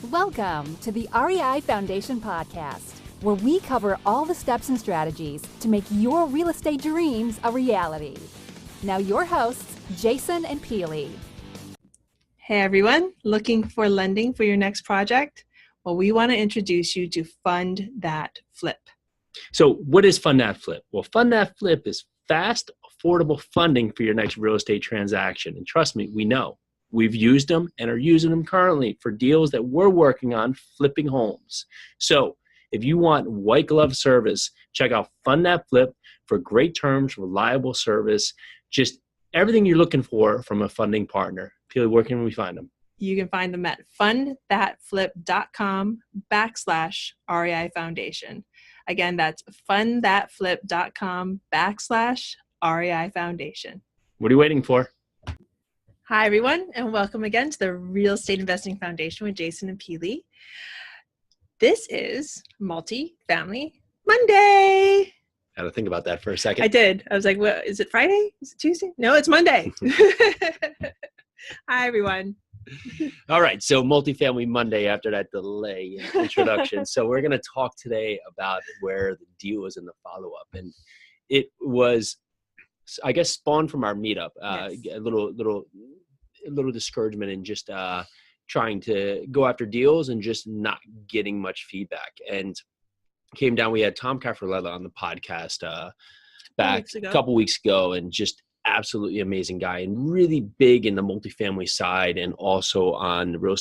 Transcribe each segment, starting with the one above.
Welcome to the REI Foundation Podcast, where we cover all the steps and strategies to make your real estate dreams a reality. Now your hosts, Jason and Peely. Hey everyone, looking for lending for your next project? Well, we want to introduce you to Fund That Flip. So what is Fund That Flip? Well, Fund That Flip is fast, affordable funding for your next real estate transaction. And trust me, we know. We've used them and are using them currently for deals that we're working on flipping homes. So if you want white glove service, check out Fund That Flip for great terms, reliable service, just everything you're looking for from a funding partner. Peely, where can we find them? You can find them at fundthatflip.com/REI Foundation. Again, that's fundthatflip.com/REI Foundation. What are you waiting for? Hi everyone, and welcome again to the Real Estate Investing Foundation with Jason and Peely. This is Multifamily Monday. I had to think about that for a second. I did. I was like, what, is it Friday? Is it Tuesday? No, it's Monday. Hi everyone. All right, so Multifamily Monday after that delay in introduction. So we're going to talk today about where the deal is in the follow-up. And it was, I guess, spawned from our meetup, Yes. a little discouragement in just trying to go after deals and just not getting much feedback. And came down, we had Tom Caffarella on the podcast back a couple weeks ago, and just absolutely amazing guy and really big in the multifamily side and also on the real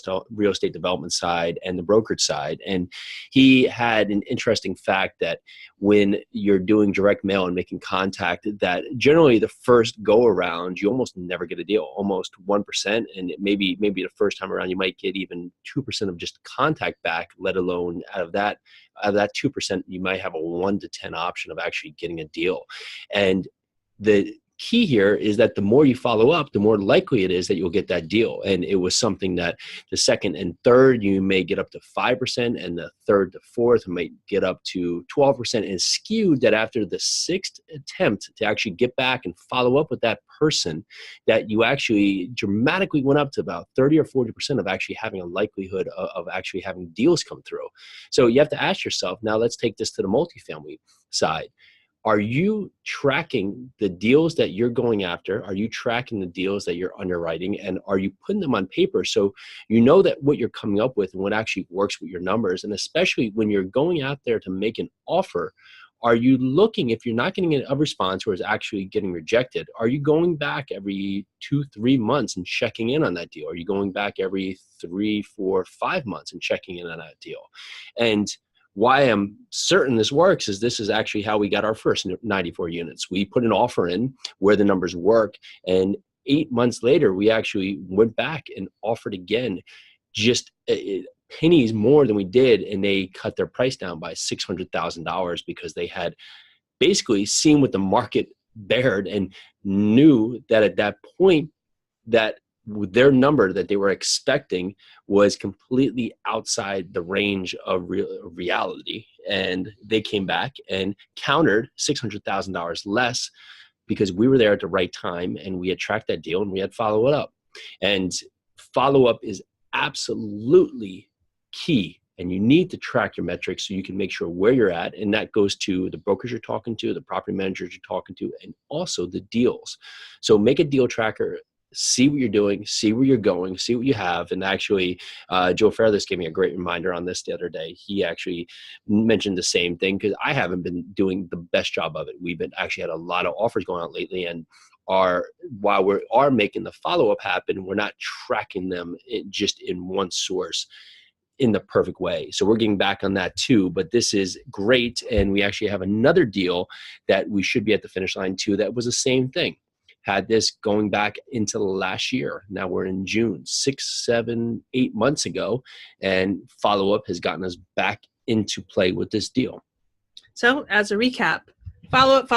estate development side and the brokerage side. And he had an interesting fact that when you're doing direct mail and making contact, that generally the first go around, you almost never get a deal, almost 1%. And maybe the first time around, you might get even 2% of just contact back, let alone out of that 2%, you might have a 1 to 10 option of actually getting a deal. And the key here is that the more you follow up, the more likely it is that you'll get that deal. And it was something that the second and third, you may get up to 5%, and the third to fourth might get up to 12%. And skewed that after the sixth attempt to actually get back and follow up with that person, that you actually dramatically went up to about 30 or 40% of actually having a likelihood of actually having deals come through. So you have to ask yourself, now let's take this to the multifamily side. Are you tracking the deals that you're going after? Are you tracking the deals that you're underwriting? And are you putting them on paper so you know that what you're coming up with and what actually works with your numbers? And especially when you're going out there to make an offer, are you looking, if you're not getting a response or is actually getting rejected, are you going back every 2-3 months and checking in on that deal? Are you going back every 3, 4, 5 months and checking in on that deal? And why I'm certain this works is this is actually how we got our first 94 units. We put an offer in where the numbers work, and 8 months later, we actually went back and offered again, just pennies more than we did, and they cut their price down by $600,000 because they had basically seen what the market bared and knew that at that point that their number that they were expecting was completely outside the range of reality. And they came back and countered $600,000 less because we were there at the right time and we had tracked that deal and we had followed up. And follow-up is absolutely key. And you need to track your metrics so you can make sure where you're at. And that goes to the brokers you're talking to, the property managers you're talking to, and also the deals. So make a deal tracker. See what you're doing, see where you're going, see what you have. And actually, Joe Fairless gave me a great reminder on this the other day. He actually mentioned the same thing because I haven't been doing the best job of it. We've been actually had a lot of offers going out lately, and while we are making the follow-up happen, we're not tracking them just in one source in the perfect way. So we're getting back on that too, but this is great. And we actually have another deal that we should be at the finish line too that was the same thing. Had this going back into last year. Now we're in June, 6, 7, 8 months ago, and follow-up has gotten us back into play with this deal. So as a recap, follow up.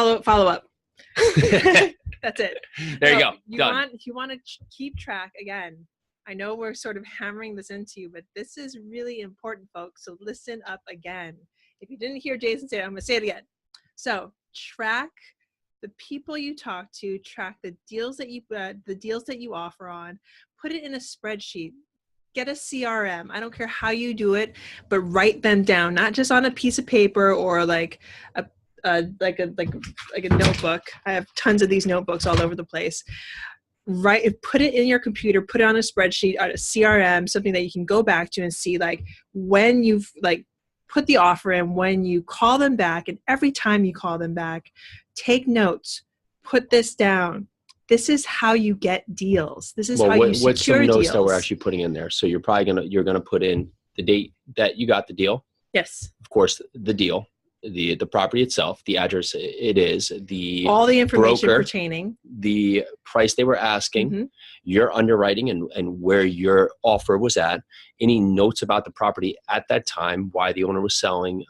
That's it. There you go. If you want to keep track, again, I know we're sort of hammering this into you, but this is really important, folks. So listen up again. If you didn't hear Jason say it, I'm going to say it again. So track the people you talk to, track the deals that you offer on, put it in a spreadsheet. get a CRM. I don't care how you do it, but write them down, not just on a piece of paper or like a notebook. I have tons of these notebooks all over the place. Put it in your computer, put it on a spreadsheet, on a CRM, something that you can go back to and see like when you've like put the offer in, when you call them back, and every time you call them back, take notes, put this down. This is how you get deals. This is how you secure deals. What's some notes that we're actually putting in there? So you're gonna put in the date that you got the deal. Yes. Of course, the deal, the property itself, the address it is, all the information broker, pertaining, the price they were asking, your underwriting and where your offer was at, any notes about the property at that time, why the owner was selling,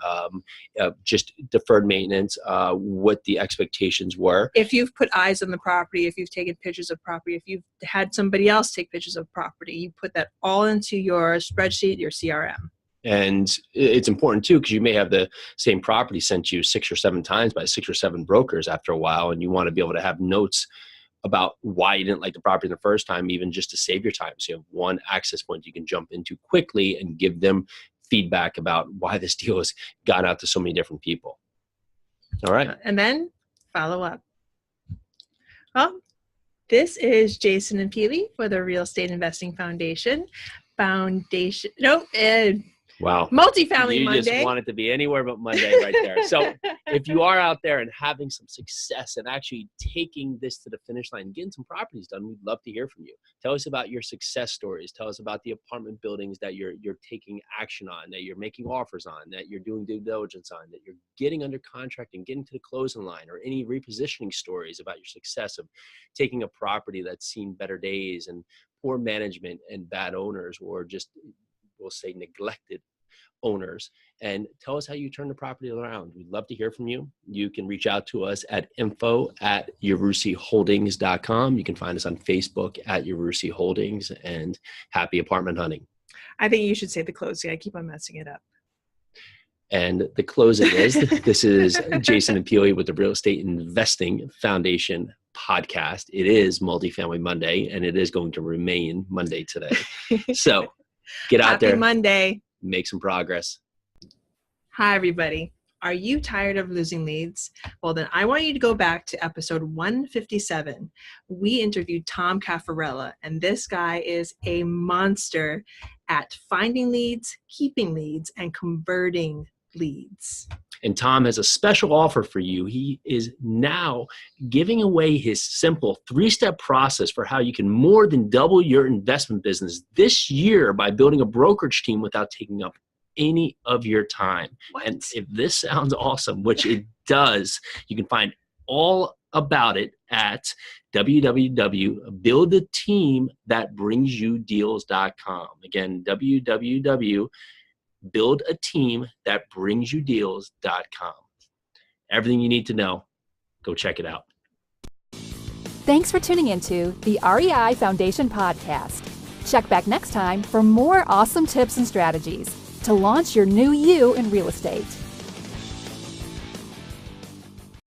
just deferred maintenance, what the expectations were. If you've put eyes on the property, if you've taken pictures of property, if you've had somebody else take pictures of property, you put that all into your spreadsheet, your CRM. And it's important too, because you may have the same property sent you 6 or 7 times by 6 or 7 brokers after a while, and you want to be able to have notes about why you didn't like the property the first time, even just to save your time. So you have one access point you can jump into quickly and give them feedback about why this deal has gone out to so many different people. All right. And then follow up. Well, this is Jason and Peely for the Real Estate Investing Foundation. Wow. Multifamily Monday. You just want it to be anywhere but Monday right there. So if you are out there and having some success and actually taking this to the finish line and getting some properties done, we'd love to hear from you. Tell us about your success stories. Tell us about the apartment buildings that you're taking action on, that you're making offers on, that you're doing due diligence on, that you're getting under contract and getting to the closing line, or any repositioning stories about your success of taking a property that's seen better days and poor management and bad owners, or just, we'll say, neglected owners, and tell us how you turn the property around. We'd love to hear from you. You can reach out to us at info@yarusiholdings.com. You can find us on Facebook at Yarusi Holdings, and happy apartment hunting. I think you should say the closing. I keep on messing it up. And the closing is, this is Jason and Peely with the Real Estate Investing Foundation podcast. It is Multifamily Monday, and it is going to remain Monday today. So get out there. Happy Monday. Make some progress. Hi, everybody. Are you tired of losing leads? Well, then I want you to go back to episode 157. We interviewed Tom Caffarella, and this guy is a monster at finding leads, keeping leads, and converting leads. And Tom has a special offer for you. He is now giving away his simple 3-step process for how you can more than double your investment business this year by building a brokerage team without taking up any of your time. What? And if this sounds awesome, which it does, you can find all about it at www.buildateamthatbringsyoudeals.com. Again, www.buildateamthatbringsyoudeals.com. Everything you need to know, go check it out. Thanks for tuning into the REI Foundation podcast. Check back next time for more awesome tips and strategies to launch your new you in real estate.